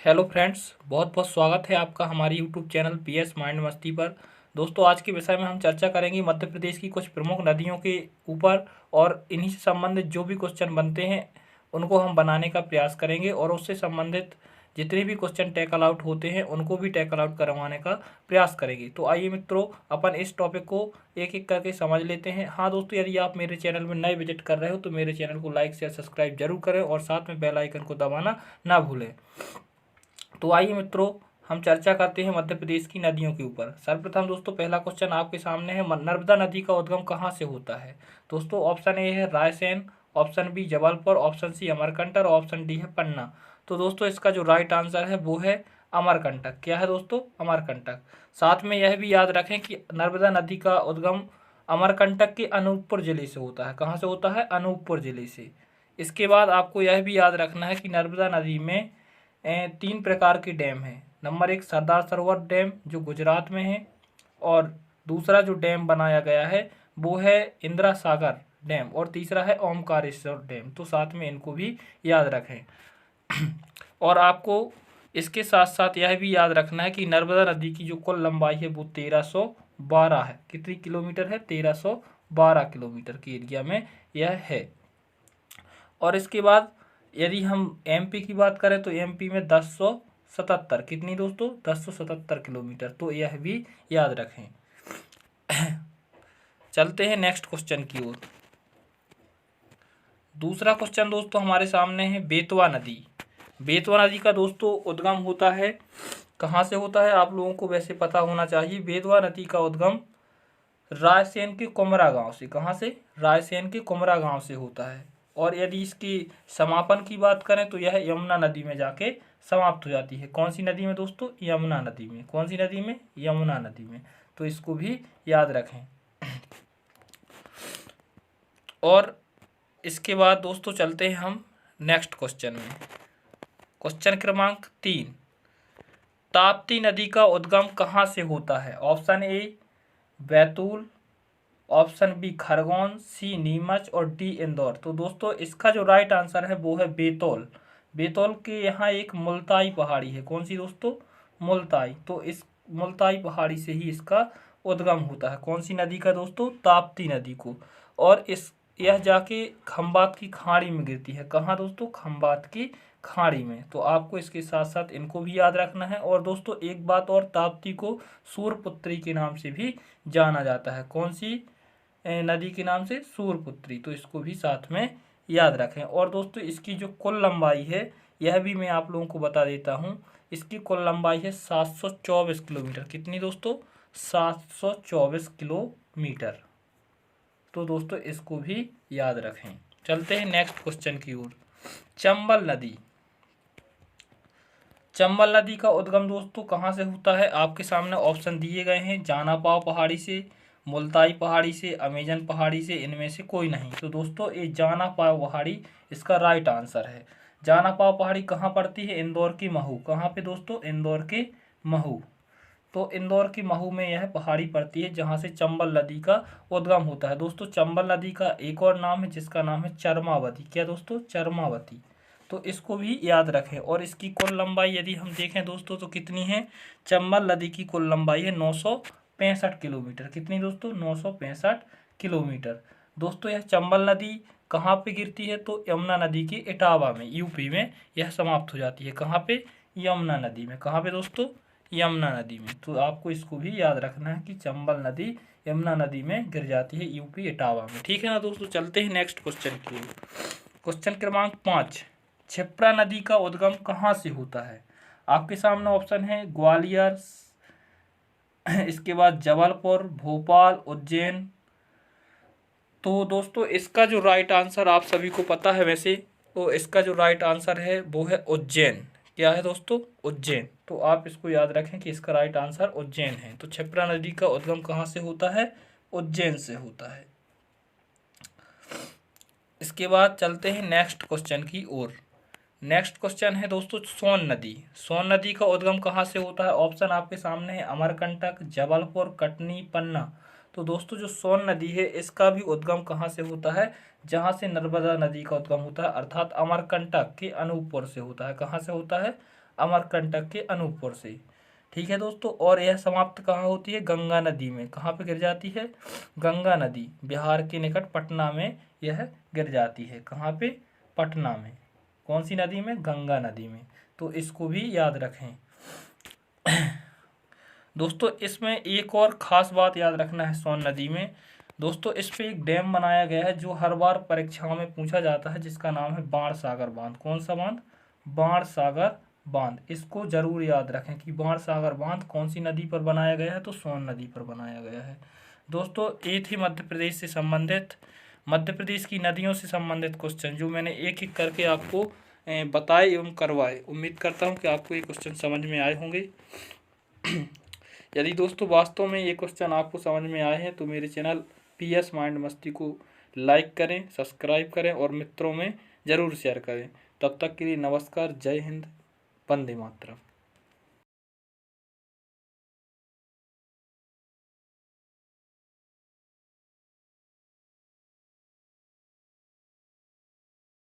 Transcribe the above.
Hello friends, बहुत बहुत स्वागत है आपका हमारे यूट्यूब चैनल पीएस माइंड मस्ती पर। दोस्तों, आज के विषय में हम चर्चा करेंगे मध्य प्रदेश की कुछ प्रमुख नदियों के ऊपर और इन्हीं से संबंधित जो भी क्वेश्चन बनते हैं उनको हम बनाने का प्रयास करेंगे और उससे संबंधित जितने भी क्वेश्चन टैकल आउट होते हैं उनको भी टैकल आउट करवाने का प्रयास करेंगे। तो आइए मित्रों, अपन इस टॉपिक को एक एक करके समझ लेते हैं। हाँ दोस्तों, यदि आप मेरे चैनल में नए विजिट कर रहे हो तो मेरे चैनल को लाइक शेयर सब्सक्राइब जरूर करें और साथ में बेल आइकन को दबाना ना भूलें। तो आइए मित्रों, हम चर्चा करते हैं मध्य प्रदेश की नदियों के ऊपर। सर्वप्रथम दोस्तों, पहला क्वेश्चन आपके सामने है, नर्मदा नदी का उद्गम कहाँ से होता है। दोस्तों, ऑप्शन ए है Raisen, option B Jabalpur, option C Amarkantak और ऑप्शन डी है पन्ना। तो दोस्तों, इसका जो राइट आंसर है वो है अमरकंटक। क्या है दोस्तों? अमरकंटक। साथ में यह भी याद रखें कि नर्मदा नदी का उद्गम अमरकंटक के अनूपपुर जिले से होता है। कहाँ से होता है? अनूपपुर जिले से। इसके बाद आपको यह भी याद रखना है कि नर्मदा नदी में तीन प्रकार के डैम हैं। नंबर एक सरदार सरोवर डैम जो गुजरात में है, और दूसरा जो डैम बनाया गया है वो है इंदिरा सागर डैम, और तीसरा है ओमकारेश्वर डैम। तो साथ में इनको भी याद रखें। और आपको इसके साथ साथ यह भी याद रखना है कि नर्मदा नदी की जो कुल लंबाई है वो 1312 है। कितनी किलोमीटर है? 1312 किलोमीटर के एरिया में यह है। और इसके बाद यदि हम एमपी की बात करें तो एमपी में 1077, कितनी दोस्तों? 1077 किलोमीटर। तो यह भी याद रखें। चलते हैं नेक्स्ट क्वेश्चन की ओर। दूसरा क्वेश्चन दोस्तों हमारे सामने है बेतवा नदी। बेतवा नदी का दोस्तों उद्गम होता है, कहाँ से होता है आप लोगों को वैसे पता होना चाहिए। बेतवा नदी का उद्गम रायसेन के कुमरा गांव से। कहाँ से? रायसेन के कुमरा गांव से होता है। और यदि इसकी समापन की बात करें तो यह यमुना नदी में जाके समाप्त हो जाती है। कौन सी नदी में दोस्तों? यमुना नदी में। कौन सी नदी में? यमुना नदी में। तो इसको भी याद रखें। और इसके बाद दोस्तों चलते हैं हम नेक्स्ट क्वेश्चन में। क्वेश्चन क्रमांक 3, ताप्ती नदी का उद्गम कहाँ से होता है। Option A Betul, option B Khargone, C Neemuch और डी इंदौर। तो दोस्तों इसका जो राइट आंसर है वो है बेतौल। बेतौल के यहाँ एक मुल्ताई पहाड़ी है। कौन सी दोस्तों? मुल्ताई। तो इस मुल्ताई पहाड़ी से ही इसका उद्गम होता है। कौन सी नदी का दोस्तों? ताप्ती नदी को। और यह जाके खंबात की खाड़ी में गिरती है। कहाँ दोस्तों? खंबात की खाड़ी में। तो आपको इसके साथ साथ इनको भी याद रखना है। और दोस्तों एक बात और, ताप्ती को सूर्यपुत्री के नाम से भी जाना जाता है। कौन सी नदी के नाम से? सूर्यपुत्री। तो इसको भी साथ में याद रखें। और दोस्तों इसकी जो कुल लंबाई है यह भी मैं आप लोगों को बता देता हूँ। इसकी कुल लंबाई है 724 किलोमीटर। कितनी दोस्तों? 724 किलोमीटर। तो दोस्तों इसको भी याद रखें। चलते हैं नेक्स्ट क्वेश्चन की ओर। चंबल नदी। चंबल नदी का उद्गम दोस्तों कहाँ से होता है? आपके सामने ऑप्शन दिए गए हैं, जानापाव पहाड़ी से, मुल्ताई पहाड़ी से, अमेजन पहाड़ी से, इनमें से कोई नहीं। तो दोस्तों ये जानापाव पहाड़ी इसका राइट आंसर है। जानापाव पहाड़ी कहाँ पड़ती है? इंदौर की महू। कहाँ पे दोस्तों? इंदौर के महू। तो इंदौर की महू में यह पहाड़ी पड़ती है जहाँ से चंबल नदी का उद्गम होता है। दोस्तों चंबल नदी का एक और नाम है जिसका नाम है चरमावती। क्या दोस्तों? चरमावती। तो इसको भी याद रखें। और इसकी कुल लंबाई यदि हम देखें दोस्तों तो कितनी है? चंबल नदी की कुल लंबाई है 965 किलोमीटर। कितनी दोस्तों? 965 किलोमीटर। दोस्तों यह चंबल नदी कहाँ पे गिरती है? तो यमुना नदी के इटावा में, यूपी में यह समाप्त हो जाती है। कहाँ पे? यमुना नदी में। कहाँ पे दोस्तों? यमुना नदी में। तो आपको इसको भी याद रखना है कि चंबल नदी यमुना नदी में गिर जाती है यूपी इटावा में। ठीक है ना दोस्तों? चलते हैं नेक्स्ट क्वेश्चन की ओर। क्वेश्चन क्रमांक 5, क्षिप्रा नदी का उद्गम कहाँ से होता है? आपके सामने ऑप्शन है ग्वालियर, इसके बाद जबलपुर, भोपाल, उज्जैन। तो दोस्तों इसका जो राइट आंसर आप सभी को पता है वैसे, तो इसका जो राइट आंसर है वो है उज्जैन। क्या है दोस्तों? उज्जैन। तो आप इसको याद रखें कि इसका राइट आंसर उज्जैन है। तो क्षिप्रा नदी का उद्गम कहाँ से होता है? उज्जैन से होता है। इसके बाद चलते हैं नेक्स्ट क्वेश्चन की ओर। नेक्स्ट क्वेश्चन है दोस्तों सोन नदी। सोन नदी का उद्गम कहाँ से होता है? ऑप्शन आपके सामने है अमरकंटक, जबलपुर, कटनी, पन्ना। तो दोस्तों जो सोन नदी है इसका भी उद्गम कहाँ से होता है? जहाँ से नर्मदा नदी का उद्गम होता है, अर्थात अमरकंटक के अनूपपुर से होता है। कहाँ से होता है? अमरकंटक के अनूपपुर से। ठीक है दोस्तों, और यह समाप्त कहाँ होती है? गंगा नदी में। कहाँ पे गिर जाती है? गंगा नदी, बिहार के निकट पटना में यह गिर जाती है। कहाँ पे? पटना में। कौन सी नदी में? गंगा नदी में। तो इसको भी याद रखें। दोस्तों इसमें एक और ख़ास बात याद रखना है सोन नदी में। दोस्तों इस पे एक डैम बनाया गया है जो हर बार परीक्षाओं में पूछा जाता है, जिसका नाम है बाणसागर बांध। कौन सा बांध? बाणसागर बांध। इसको जरूर याद रखें कि बाणसागर बांध कौन सी नदी पर बनाया गया है? तो सोन नदी पर बनाया गया है। दोस्तों ये थी मध्य प्रदेश से संबंधित, मध्य प्रदेश की नदियों से संबंधित क्वेश्चन जो मैंने एक एक करके आपको बताए एवं करवाए। उम्मीद करता हूँ कि आपको ये क्वेश्चन समझ में आए होंगे। यदि दोस्तों वास्तव में ये क्वेश्चन आपको समझ में आए हैं तो मेरे चैनल PS माइंड मस्ती को लाइक करें, सब्सक्राइब करें और मित्रों में ज़रूर शेयर करें। तब तक के लिए नमस्कार, जय हिंद, वंदे मातरम।